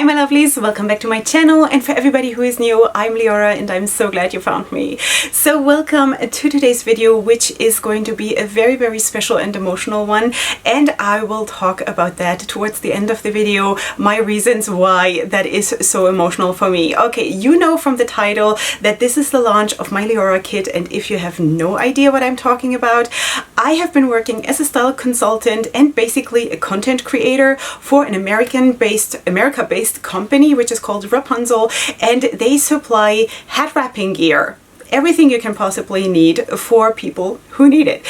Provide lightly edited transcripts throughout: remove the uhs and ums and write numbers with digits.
Hi my lovelies, welcome back to my channel, and for everybody who is new, I'm Leorah and I'm so glad you found me. So welcome to today's video, which is going to be a very special and emotional one, and I will talk about that towards the end of the video, my reasons why that is so emotional for me. Okay, you know from the title that this is the launch of my Leorah kit, and if you have no idea what I'm talking about, I have been working as a style consultant and basically a content creator for an America-based company which is called Wrapunzel, and they supply hat wrapping gear. Everything you can possibly need for people who need it,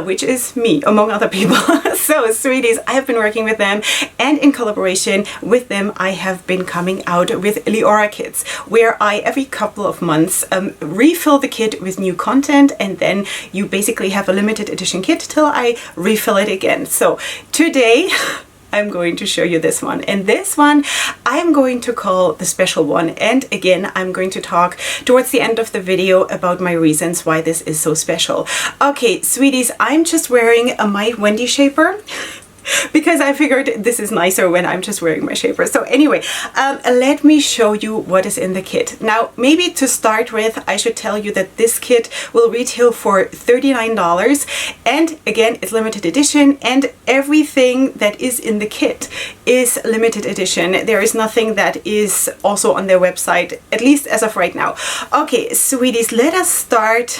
which is me, among other people. So, sweeties, I have been working with them, and in collaboration with them, I have been coming out with Leorah kits, where I, every couple of months, refill the kit with new content, and then you basically have a limited edition kit till I refill it again. So, today, I'm going to show you this one, and this one I'm going to call the special one, and again I'm going to talk towards the end of the video about my reasons why this is so special. Okay, sweeties, I'm just wearing my Wendy shaper because I figured this is nicer when I'm just wearing my shaper. So anyway, let me show you what is in the kit. Now, maybe to start with, I should tell you that this kit will retail for $39, and again, it's limited edition, and everything that is in the kit is limited edition. There is nothing that is also on their website, at least as of right now. Okay, sweeties, let us start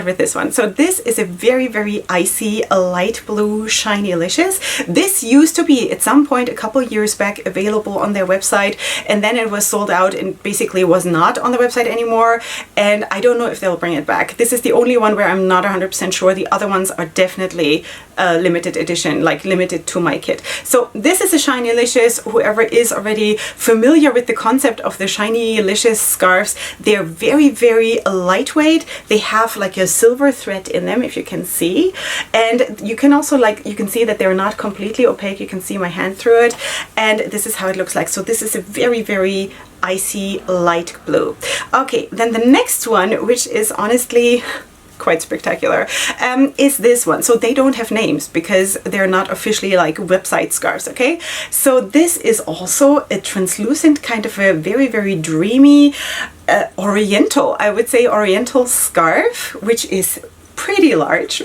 with this one. So this is a very icy, light blue, shiny-licious. This used to be at some point a couple years back available on their website, and then it was sold out and basically was not on the website anymore, and I don't know if they'll bring it back. This is the only one where I'm not 100% sure. The other ones are definitely limited edition, like limited to my kit. So this is a shiny-licious. Whoever is already familiar with the concept of the shiny-licious scarves, they're very lightweight. They have like a silver thread in them, if you can see, and you can also, like, you can see that they're not completely opaque. You can see my hand through it, and this is how it looks like. So this is a very icy light blue. Okay, then the next one, which is honestly quite spectacular, is this one. So they don't have names because they're not officially like website scarves, okay? So this is also a translucent, kind of a very dreamy, oriental, I would say oriental scarf, which is pretty large.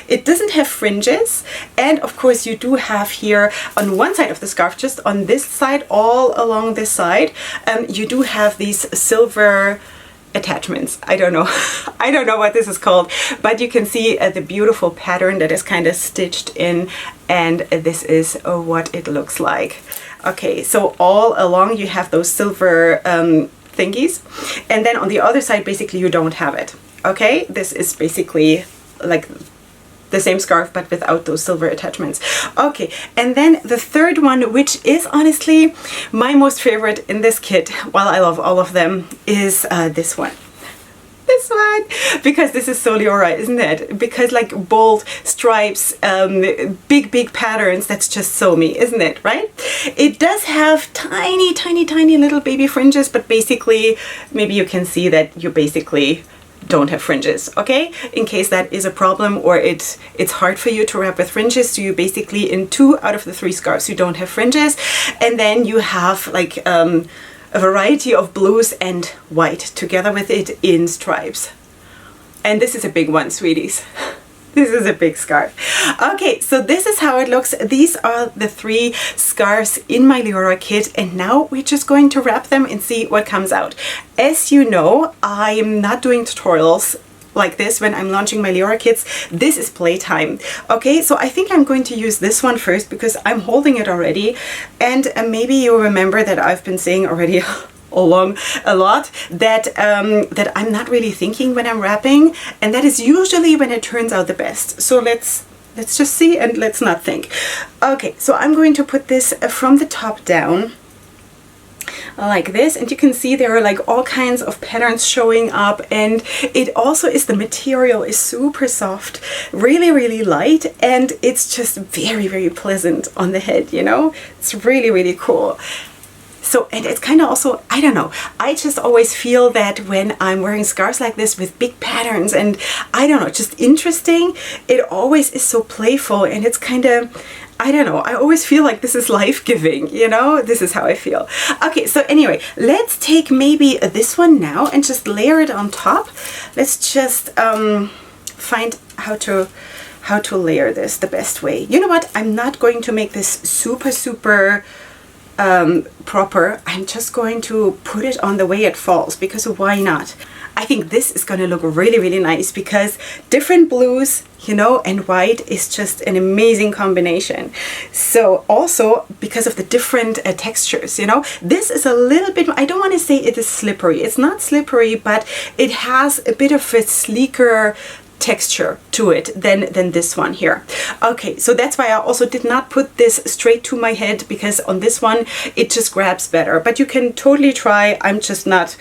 It doesn't have fringes, and of course you do have here on one side of the scarf, just on this side, all along this side, you do have these silver attachments. I don't know what this is called, but you can see the beautiful pattern that is kind of stitched in, and this is what it looks like. Okay, so all along you have those silver thingies, and then on the other side basically you don't have it. Okay, this is basically like the same scarf but without those silver attachments. Okay, and then the third one, which is honestly my most favorite in this kit, while I love all of them, is this one. This one, because this is so Leorah, isn't it? Because like bold stripes, big patterns, that's just so me, isn't it? Right? It does have tiny little baby fringes, but basically maybe you can see that you basically don't have fringes, okay? In case that is a problem, or it's hard for you to wrap with fringes, so you basically, in 2 out of the 3 scarves, you don't have fringes, and then you have like a variety of blues and white together with it in stripes. And this is a big one, sweeties. This is a big scarf. Okay, so this is how it looks. These are the 3 scarves in my Leorah kit, and now we're just going to wrap them and see what comes out. As you know, I'm not doing tutorials like this when I'm launching my Leorah kits. This is playtime. Okay, so I think I'm going to use this one first because I'm holding it already, and maybe you remember that I've been saying already a lot that that I'm not really thinking when I'm wrapping, and that is usually when it turns out the best. So let's just see, and let's not think. Okay, so I'm going to put this from the top down like this, and you can see there are like all kinds of patterns showing up, and it also is, the material is super soft, really light, and it's just very pleasant on the head, you know? It's really cool. So, and it's kind of also, I don't know, I just always feel that when I'm wearing scarves like this with big patterns and, I don't know, just interesting, it always is so playful, and it's kind of, I don't know, I always feel like this is life-giving, you know? This is how I feel. Okay, so anyway, let's take maybe this one now and just layer it on top. Let's just find how to layer this the best way. You know what? I'm not going to make this super proper. I'm just going to put it on the way it falls, because why not? I think this is going to look really nice, because different blues, you know, and white is just an amazing combination. So also because of the different textures, you know, this is a little bit, I don't want to say it is slippery. It's not slippery, but it has a bit of a sleeker texture to it than this one here. Okay, so that's why I also did not put this straight to my head, because on this one it just grabs better. But you can totally try. I'm just not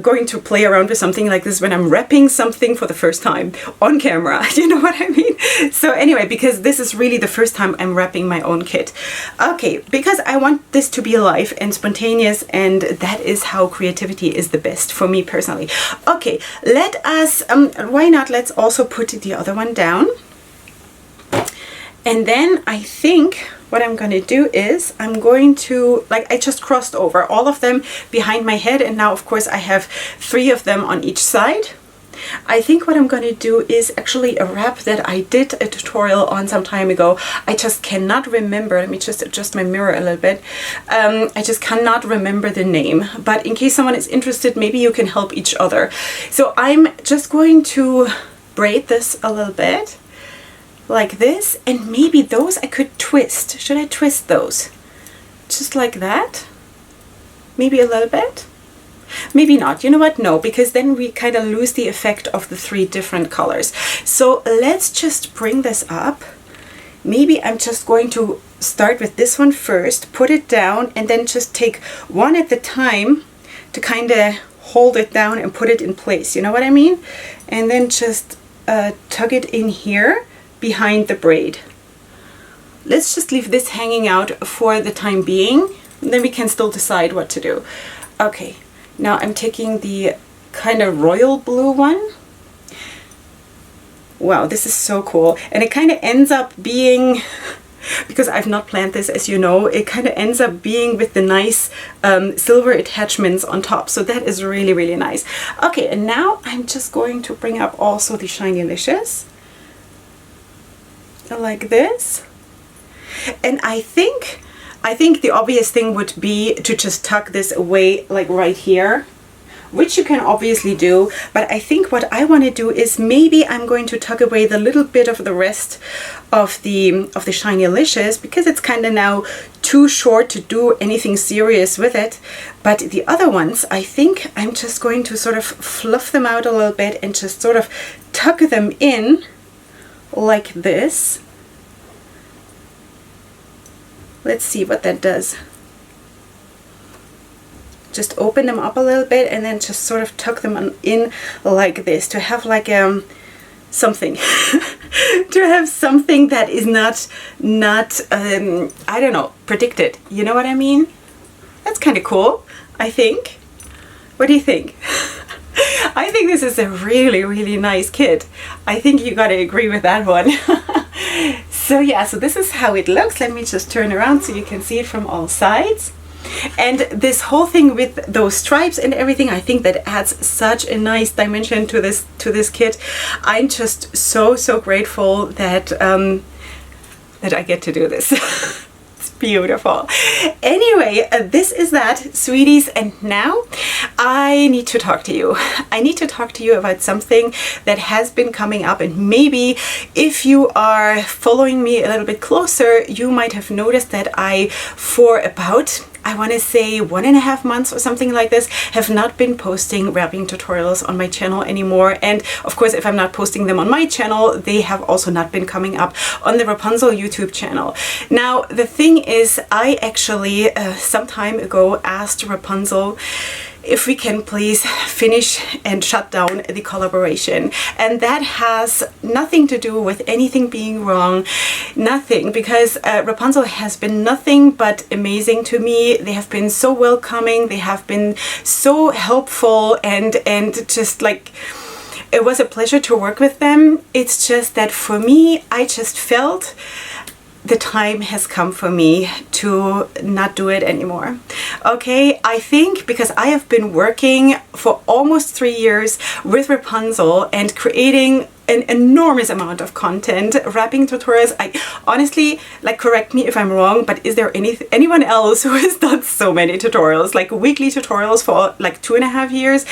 going to play around with something like this when I'm wrapping something for the first time on camera. You know what I mean? So anyway, because this is really the first time I'm wrapping my own kit. Okay, because I want this to be alive and spontaneous, and that is how creativity is the best for me personally. Okay, let us, why not, let's also put the other one down. And then I think what I'm going to do is I'm going to, like, I just crossed over all of them behind my head, and now of course I have 3 of them on each side. I think what I'm going to do is actually a wrap that I did a tutorial on some time ago. I just cannot remember. Let me just adjust my mirror a little bit. I just cannot remember the name, but in case someone is interested, maybe you can help each other. So I'm just going to braid this a little bit like this, and maybe those I could twist. Should I twist those? Just like that? Maybe a little bit? Maybe not. You know what? No, because then we kind of lose the effect of the 3 different colors. So let's just bring this up. Maybe I'm just going to start with this one first, put it down, and then just take one at a time to kind of hold it down and put it in place. You know what I mean? And then just tug it in here behind the braid. Let's just leave this hanging out for the time being, then we can still decide what to do. Okay, now I'm taking the kind of royal blue one. Wow, this is so cool. And it kind of ends up being, because I've not planned this, as you know, it kind of ends up being with the nice silver attachments on top. So that is really nice. Okay, and now I'm just going to bring up also the Shinylicious, like this. And I think the obvious thing would be to just tuck this away, like right here, which you can obviously do, but I think what I want to do is maybe I'm going to tuck away the little bit of the rest of the Shinylicious, because it's kind of now too short to do anything serious with it. But the other ones, I think I'm just going to sort of fluff them out a little bit and just sort of tuck them in like this. Let's see what that does. Just open them up a little bit and then just sort of tuck them in like this, to have like something to have something that is not I don't know, predicted. You know what I mean? That's kind of cool, I think. What do you think? I think this is a really nice kit. I think you gotta agree with that one. So yeah, so this is how it looks. Let me just turn around so you can see it from all sides. And this whole thing with those stripes and everything, I think that adds such a nice dimension to this kit. I'm just so grateful that that I get to do this. It's beautiful. Anyway, this is that, sweeties, and now I need to talk to you. I need to talk to you about something that has been coming up, and maybe if you are following me a little bit closer, you might have noticed that I, for about, I want to say 1.5 months or something like this, have not been posting wrapping tutorials on my channel anymore. And of course, if I'm not posting them on my channel, they have also not been coming up on the Wrapunzel YouTube channel. Now, the thing is, I actually some time ago asked Wrapunzel if we can please finish and shut down the collaboration. And that has nothing to do with anything being wrong, nothing, because Wrapunzel has been nothing but amazing to me. They have been so welcoming, they have been so helpful, and just like, it was a pleasure to work with them. It's just that for me, I just felt the time has come for me to not do it anymore. Okay, I think because I have been working for almost 3 years with Wrapunzel and creating an enormous amount of content, wrapping tutorials. I honestly, like, correct me if I'm wrong, but is there anyone else who has done so many tutorials, like weekly tutorials for like 2.5 years?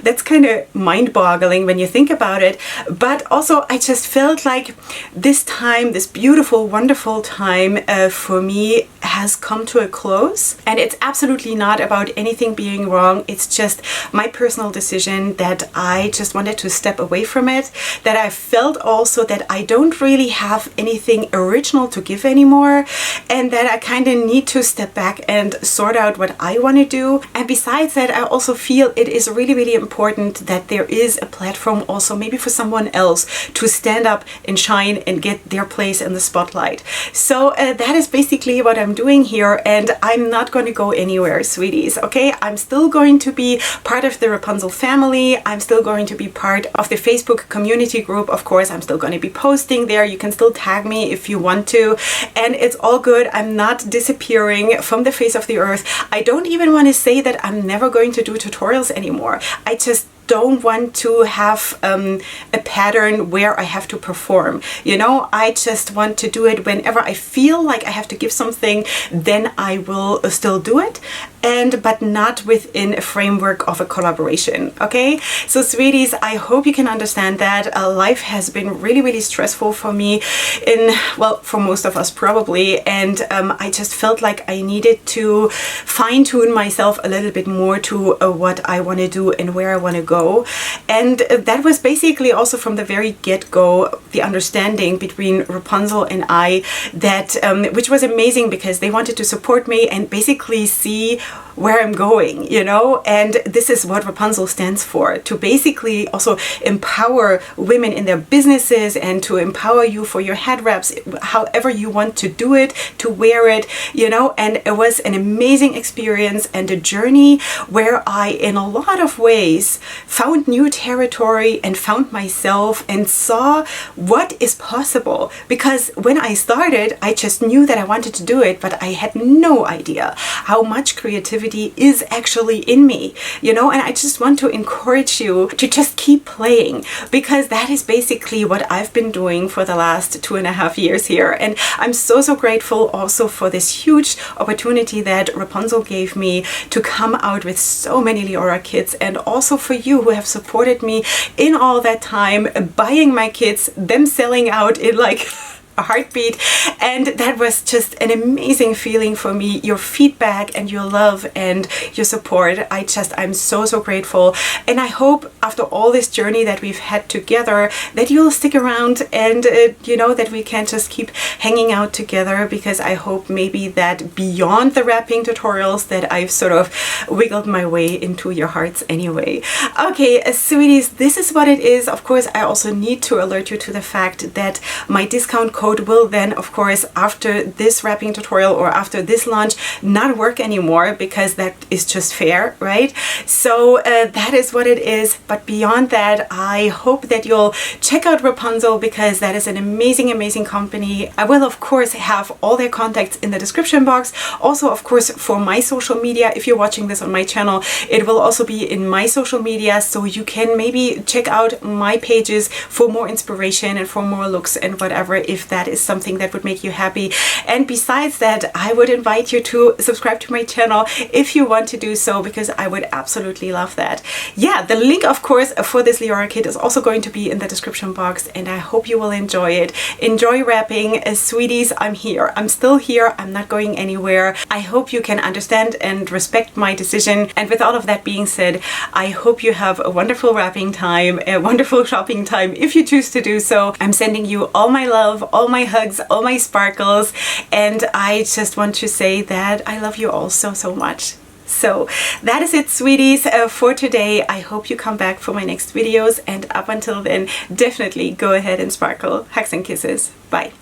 That's kind of mind-boggling when you think about it. But also I just felt like this time, this beautiful, wonderful time for me has come to a close. And it's absolutely not about anything being wrong. It's just my personal decision that I just wanted to step away from it, that I felt also that I don't really have anything original to give anymore, and that I kind of need to step back and sort out what I want to do. And besides that, I also feel it is really, really important that there is a platform also maybe for someone else to stand up and shine and get their place in the spotlight. So that is basically what I'm doing here, and I'm not going to go anywhere, sweeties. Okay, I'm still going to be part of the Wrapunzel family. I'm still going to be part of the Facebook community group. Of course, I'm still going to be posting there. You can still tag me if you want to, and it's all good. I'm not disappearing from the face of the earth. I don't even want to say that I'm never going to do tutorials anymore. I just don't want to have a pattern where I have to perform. You know, I just want to do it whenever I feel like I have to give something, then I will still do it, but not within a framework of a collaboration. Okay, so sweeties, I hope you can understand that life has been really, really stressful for me, well, for most of us probably, and I just felt like I needed to fine-tune myself a little bit more to what I want to do and where I want to go. And that was basically also from the very get-go the understanding between Wrapunzel and I, that which was amazing because they wanted to support me and basically see where I'm going, you know, and this is what Wrapunzel stands for, to basically also empower women in their businesses and to empower you for your head wraps, however you want to do it, to wear it, you know. And it was an amazing experience and a journey where I, in a lot of ways, found new territory and found myself and saw what is possible. Because when I started, I just knew that I wanted to do it, but I had no idea how much creativity is actually in me, you know. And I just want to encourage you to just keep playing, because that is basically what I've been doing for the last 2.5 years here. And I'm so, so grateful also for this huge opportunity that Wrapunzel gave me to come out with so many Leorah kits, and also for you who have supported me in all that time, buying my kits, them selling out in like a heartbeat. And that was just an amazing feeling for me. Your feedback and your love and your support, I'm so, so grateful. And I hope after all this journey that we've had together that you'll stick around and you know, that we can just keep hanging out together, because I hope maybe that beyond the wrapping tutorials that I've sort of wiggled my way into your hearts anyway. Okay, sweeties, this is what it is. Of course, I also need to alert you to the fact that my discount code will then, of course, after this wrapping tutorial or after this launch, not work anymore, because that is just fair, right? So that is what it is. But beyond that, I hope that you'll check out Wrapunzel, because that is an amazing, amazing company. I will, of course, have all their contacts in the description box. Also, of course, for my social media, if you're watching this on my channel, it will also be in my social media, so you can maybe check out my pages for more inspiration and for more looks and whatever, if that is something that would make you happy. And besides that, I would invite you to subscribe to my channel if you want to do so, because I would absolutely love that. Yeah, the link, of course, for this Leorah kit is also going to be in the description box, and I hope you will enjoy it. Enjoy wrapping, sweeties. I'm here. I'm still here. I'm not going anywhere. I hope you can understand and respect my decision. And with all of that being said, I hope you have a wonderful wrapping time, a wonderful shopping time if you choose to do so. I'm sending you all my love, all my hugs, all my sparkles, and I just want to say that I love you all so, so much. So that is it, sweeties, for today. I hope you come back for my next videos, and up until then, definitely go ahead and sparkle. Hugs and kisses. Bye.